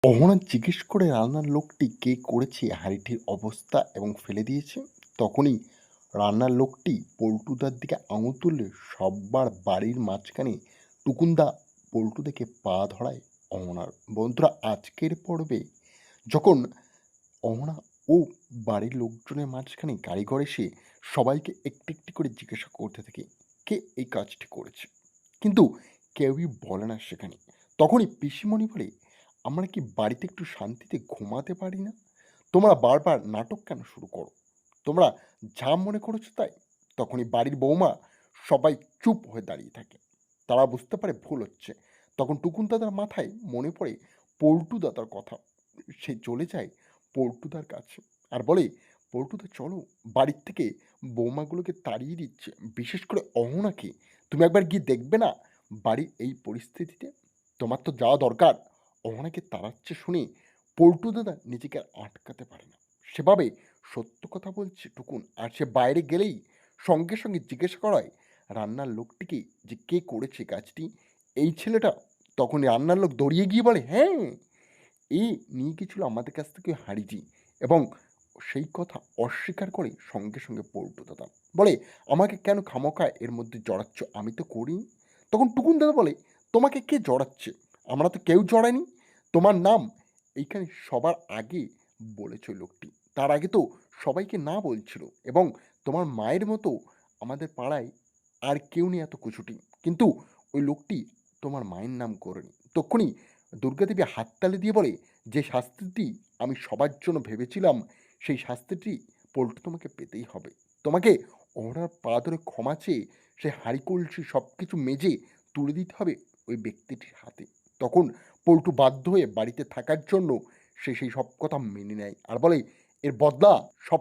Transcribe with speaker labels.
Speaker 1: অহনা জিজ্ঞেস করে রান্নার লোকটি কে করেছে হাঁড়িটির অবস্থা এবং ফেলে দিয়েছে। তখনই রান্নার লোকটি পল্টুদার দিকে আঙুল তুললে সব্বার বাড়ির মাঝখানে টুকুনদা পল্টু দেখে পা ধরায় অহনার। বন্ধুরা, আজকের পর্বে যখন অহনা ও বাড়ির লোকজনের মাঝখানে কারিগর এসে সবাইকে একটি একটি করে জিজ্ঞাসা করতে থাকে কে এই কাজটি করেছে, কিন্তু কেউই বলে না সেখানে। তখনই পিসিমণি বলে, আমরা কি বাড়িতে একটু শান্তিতে ঘুমাতে পারি না? তোমরা বারবার নাটক কেন শুরু করো? তোমরা যা মনে করেছো তাই। তখনই বাড়ির বৌমা সবাই চুপ হয়ে দাঁড়িয়ে থাকে। তারা বুঝতে পারে ভুল হচ্ছে। তখন টুকুন দাদার মাথায় মনে পড়ে পল্টু দাদার কথা। সে চলে যায় পল্টুদার কাছে আর বলে, পল্টুদা চলো, বাড়ির থেকে বৌমাগুলোকে তাড়িয়ে দিচ্ছে, বিশেষ করে অহনাকে। তুমি একবার গিয়ে দেখবে না বাড়ির এই পরিস্থিতিতে? তোমার তো যাওয়া দরকার। অহনাকে তাড়াচ্ছে শুনে পল্টু দাদা নিজেকে আর আটকাতে পারে না। সেভাবে সত্য কথা বলছে টুকুন, আর সে বাইরে গেলেই সঙ্গে সঙ্গে জিজ্ঞাসা করায় রান্নার লোকটিকে যে কে করেছে কাজটি, এই ছেলেটা। তখন রান্নার লোক দৌড়িয়ে গিয়ে বলে, হ্যাঁ, এ নিয়ে গেছিল আমাদের কাছ থেকে হাঁড়িটি, এবং সেই কথা অস্বীকার করে সঙ্গে সঙ্গে পল্টু দাদা বলে, আমাকে কেন খামোখা এর মধ্যে জড়াচ্ছ? আমি তো করিনি। তখন টুকুন দাদা বলে, তোমাকে কে জড়াচ্ছে? আমরা তো কেউ জড়ায়নি। তোমার নাম এইখানে সবার আগে বলেছ লোকটি। তার আগে তো সবাইকে না বলছিল, এবং তোমার মায়ের মতো আমাদের পাড়ায় আর কেউ নেই এত কুছুটি, কিন্তু ওই লোকটি তোমার মায়ের নাম করেনি। তক্ষুনি দুর্গাদেবী হাততালি দিয়ে বলে, যে শাস্তিটি আমি সবার জন্য ভেবেছিলাম, সেই শাস্তিটি পল্টু তোমাকে পেতেই হবে। তোমাকে ওনার পা ধরে ক্ষমা চেয়ে সে হাঁড়ি কলসি সব কিছু মেজে তুলে দিতে হবে ওই ব্যক্তিটির হাতে। তখন পল্টু বাধ্য হয়ে বাড়িতে থাকার জন্য সে সেই সব কথা মেনে নেয় আর বলে, এর বদলা সব